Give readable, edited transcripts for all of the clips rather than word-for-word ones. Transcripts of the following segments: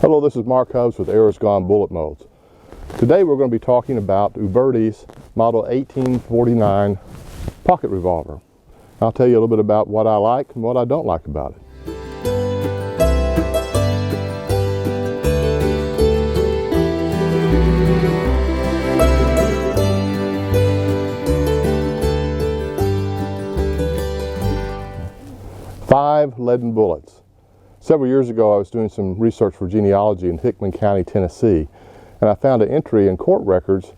Hello, this is Mark Hubbs with Arrows Gone Bullet Molds. Today we're going to be talking about Uberti's Model 1849 Pocket Revolver. I'll tell you a little bit about what I like and what I don't like about it. Five leaden bullets. Several years ago, I was doing some research for genealogy in Hickman County, Tennessee, and I found an entry in court records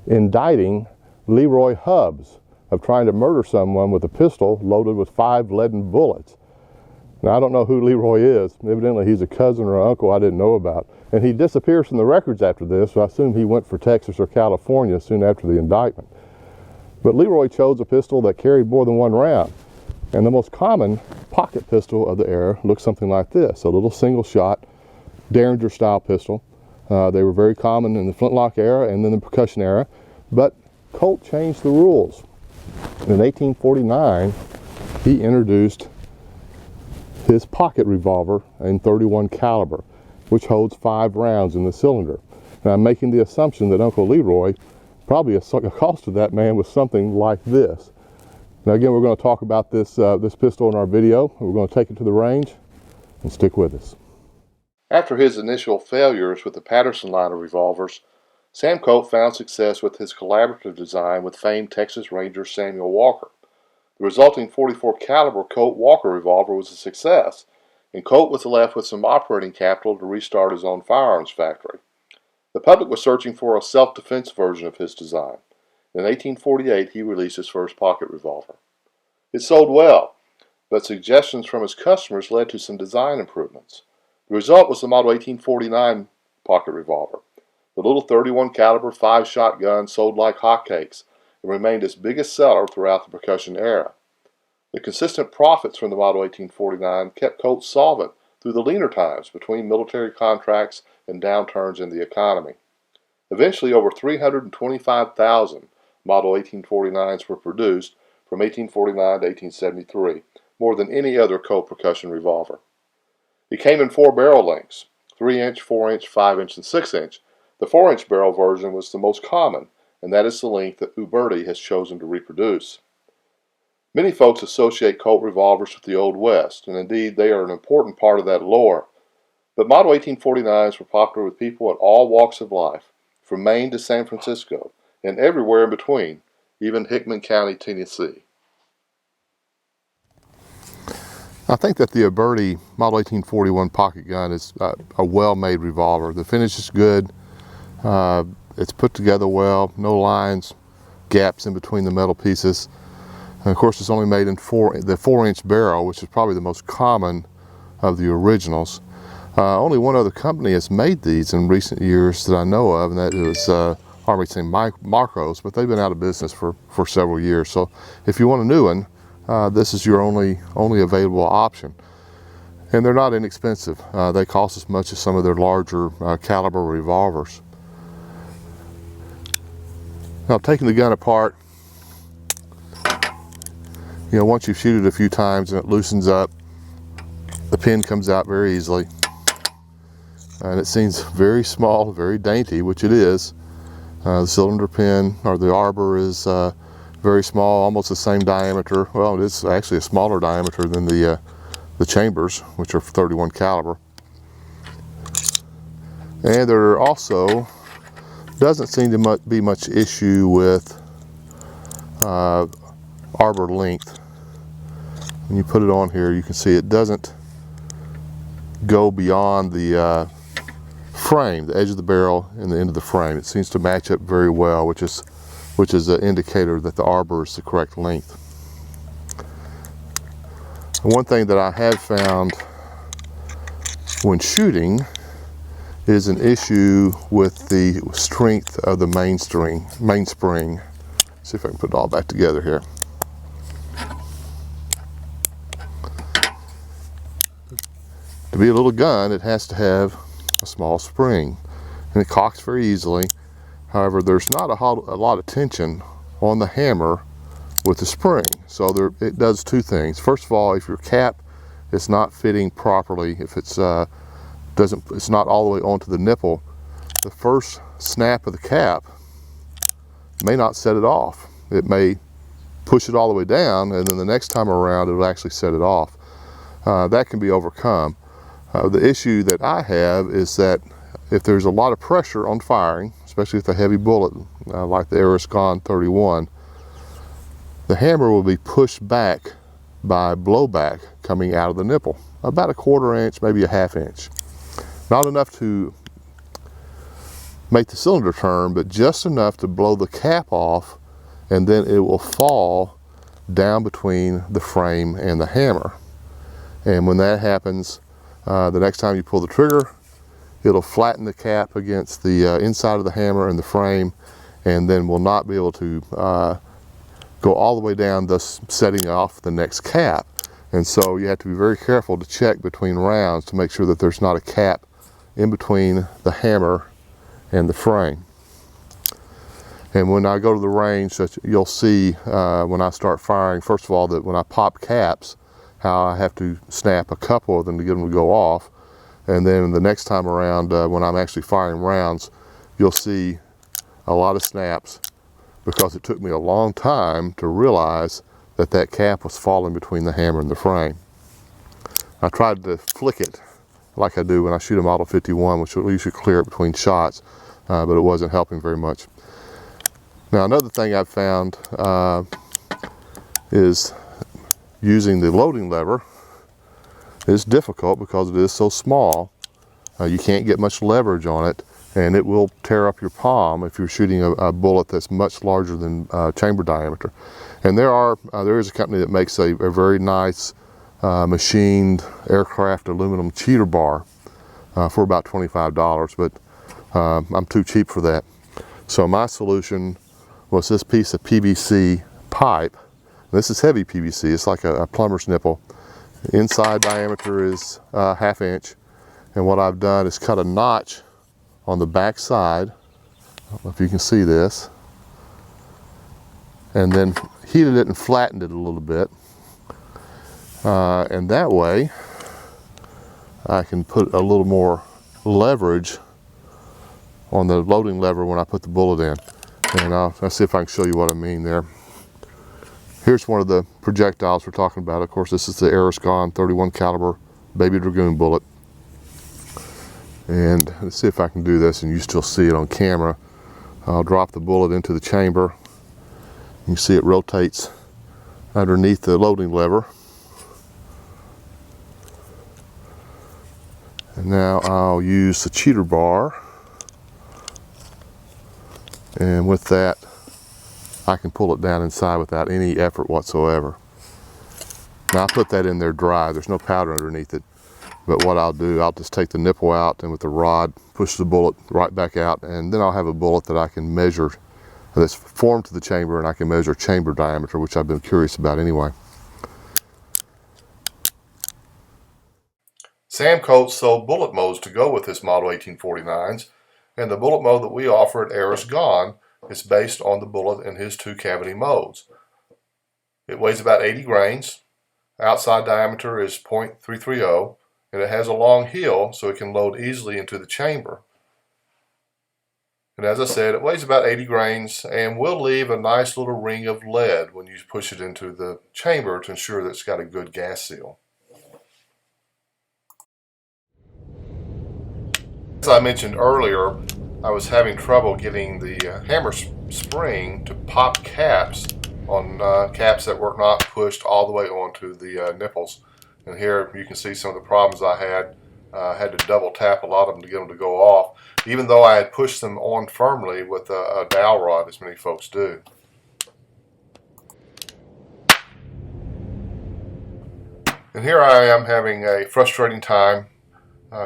indicting Leroy Hubbs of trying to murder someone with a pistol loaded with 5 leaden bullets. Now, I don't know who Leroy is. Evidently, he's a cousin or uncle I didn't know about. And he disappears from the records after this, so I assume he went for Texas or California soon after the indictment. But Leroy chose a pistol that carried more than one round. And the most common pocket pistol of the era looked something like this, a little single shot Derringer style pistol. They were very common in the flintlock era and then the percussion era, but Colt changed the rules. In 1849, he introduced his pocket revolver in .31 caliber, which holds 5 rounds in the cylinder. And I'm making the assumption that Uncle Leroy, probably a cost of that man was something like this. Now again, we're going to talk about this pistol in our video. We're going to take it to the range and stick with us. After his initial failures with the Patterson line of revolvers, Sam Colt found success with his collaborative design with famed Texas Ranger Samuel Walker. The resulting .44 caliber Colt Walker revolver was a success, and Colt was left with some operating capital to restart his own firearms factory. The public was searching for a self-defense version of his design. In 1848, he released his first pocket revolver. It sold well, but suggestions from his customers led to some design improvements. The result was the Model 1849 pocket revolver. The little .31 caliber 5-shot gun sold like hotcakes and remained its biggest seller throughout the percussion era. The consistent profits from the Model 1849 kept Colt solvent through the leaner times between military contracts and downturns in the economy. Eventually, over 325,000 Model 1849s were produced from 1849 to 1873, more than any other Colt percussion revolver. It came in 4 barrel lengths, 3-inch, 4-inch, 5-inch, and 6-inch. The 4-inch barrel version was the most common, and that is the length that Uberti has chosen to reproduce. Many folks associate Colt revolvers with the Old West, and indeed they are an important part of that lore. But Model 1849s were popular with people at all walks of life, from Maine to San Francisco, and everywhere in between, even Hickman County, Tennessee. I think that the Uberti Model 1841 pocket gun is a well-made revolver. The finish is good. It's put together well, no lines, gaps in between the metal pieces. And of course, it's only made in the 4-inch barrel, which is probably the most common of the originals. Only one other company has made these in recent years that I know of, and that is Army St. Marcos, but they've been out of business for several years. So if you want a new one, this is your only available option. And they're not inexpensive. They cost as much as some of their larger caliber revolvers. Now, taking the gun apart, once you shoot it a few times and it loosens up, the pin comes out very easily. And it seems very small, very dainty, which it is. The cylinder pin, or the arbor, is very small, almost the same diameter. Well, it's actually a smaller diameter than the chambers, which are .31 caliber. And there also doesn't seem to be much issue with arbor length. When you put it on here, you can see it doesn't go beyond the frame, the edge of the barrel and the end of the frame. It seems to match up very well, which is an indicator that the arbor is the correct length. And one thing that I have found when shooting is an issue with the strength of the mainspring. See if I can put it all back together here. To be a little gun, it has to have a small spring, and it cocks very easily. However, there's not a lot of tension on the hammer with the spring, so it does 2 things. First of all, if your cap is not fitting properly, if it's it's not all the way onto the nipple, the first snap of the cap may not set it off. It may push it all the way down, and then the next time around it'll actually set it off. That can be overcome. The issue that I have is that if there's a lot of pressure on firing, especially with a heavy bullet like the Dragoon 31, the hammer will be pushed back by blowback coming out of the nipple, about a 1/4 inch, maybe a 1/2 inch. Not enough to make the cylinder turn, but just enough to blow the cap off, and then it will fall down between the frame and the hammer. And when that happens, the next time you pull the trigger, it'll flatten the cap against the inside of the hammer and the frame, and then will not be able to go all the way down, thus setting off the next cap. And so you have to be very careful to check between rounds to make sure that there's not a cap in between the hammer and the frame. And when I go to the range, you'll see when I start firing, first of all, that when I pop caps, how I have to snap a couple of them to get them to go off. And then the next time around, when I'm actually firing rounds, you'll see a lot of snaps, because it took me a long time to realize that that cap was falling between the hammer and the frame. I tried to flick it like I do when I shoot a Model 51, which will usually clear it between shots, but it wasn't helping very much. Now, another thing I've found is using the loading lever is difficult because it is so small. You can't get much leverage on it, and it will tear up your palm if you're shooting a bullet that's much larger than chamber diameter. And there is a company that makes a very nice machined aircraft aluminum cheater bar for about $25, but I'm too cheap for that. So my solution was this piece of PVC pipe. This is heavy PVC. It's like a plumber's nipple. Inside diameter is 1/2 inch, and what I've done is cut a notch on the back side. I don't know if you can see this, and then heated it and flattened it a little bit, and that way I can put a little more leverage on the loading lever when I put the bullet in. And I'll see if I can show you what I mean there. Here's one of the projectiles we're talking about. Of course, this is the Dragoon 31 caliber baby Dragoon bullet. And let's see if I can do this and you still see it on camera. I'll drop the bullet into the chamber. You can see it rotates underneath the loading lever. And now I'll use the cheater bar. And with that, I can pull it down inside without any effort whatsoever. Now I put that in there dry. There's no powder underneath it. But what I'll do, I'll just take the nipple out and with the rod, push the bullet right back out, and then I'll have a bullet that I can measure, that's formed to the chamber, and I can measure chamber diameter, which I've been curious about anyway. Sam Colt sold bullet modes to go with his Model 1849s, and the bullet mode that we offer at Dragoon is based on the bullet in his 2-cavity modes. It weighs about 80 grains, outside diameter is .330, and it has a long heel so it can load easily into the chamber. And as I said, it weighs about 80 grains and will leave a nice little ring of lead when you push it into the chamber to ensure that it's got a good gas seal. As I mentioned earlier, I was having trouble getting the hammer spring to pop caps on caps that were not pushed all the way onto the nipples. And here you can see some of the problems I had. I had to double tap a lot of them to get them to go off, even though I had pushed them on firmly with a dowel rod, as many folks do. And here I am having a frustrating time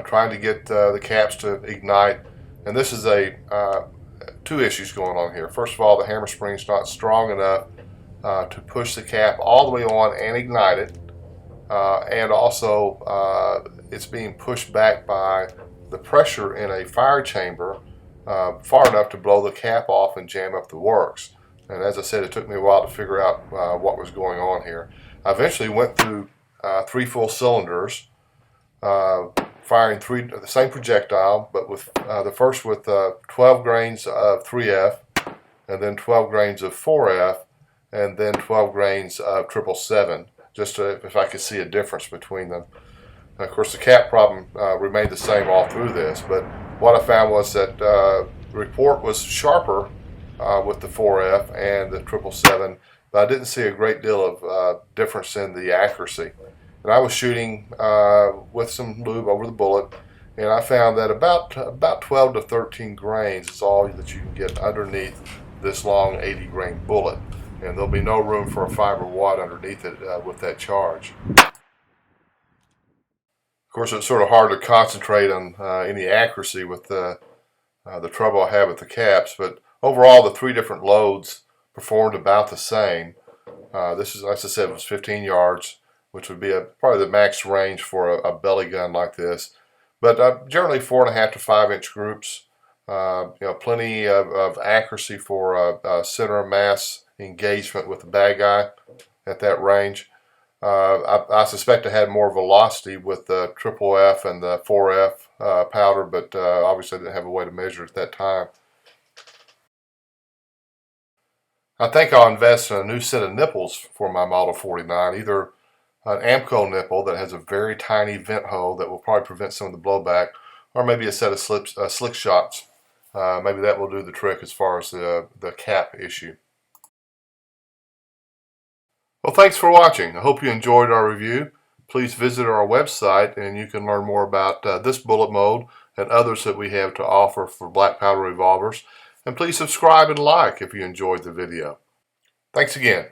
trying to get the caps to ignite. And this is two issues going on here. First of all, the hammer spring's not strong enough to push the cap all the way on and ignite it. And also it's being pushed back by the pressure in a fire chamber far enough to blow the cap off and jam up the works. And as I said, it took me a while to figure out what was going on here. I eventually went through 3 full cylinders, firing the same projectile, but with the first with 12 grains of 3F, and then 12 grains of 4F, and then 12 grains of 777, just if I could see a difference between them. Of course, the cap problem remained the same all through this, but what I found was that the report was sharper with the 4F and the 777, but I didn't see a great deal of difference in the accuracy. And I was shooting with some lube over the bullet, and I found that about 12 to 13 grains is all that you can get underneath this long 80 grain bullet, and there'll be no room for a fiber wad underneath it with that charge. Of course, it's sort of hard to concentrate on any accuracy with the trouble I have with the caps, but overall the three different loads performed about the same. This is, as I said, it was 15 yards, which would be probably the max range for a belly gun like this. But generally 4.5 to 5 inch groups. Plenty of accuracy for center of mass engagement with the bad guy at that range. I suspect I had more velocity with the F and the 4F powder, but obviously I didn't have a way to measure it at that time. I think I'll invest in a new set of nipples for my Model 49, either an Amco nipple that has a very tiny vent hole that will probably prevent some of the blowback, or maybe a set of slick shots. Maybe that will do the trick as far as the cap issue. Well, thanks for watching. I hope you enjoyed our review. Please visit our website and you can learn more about this bullet mode and others that we have to offer for black powder revolvers. And please subscribe and like if you enjoyed the video. Thanks again.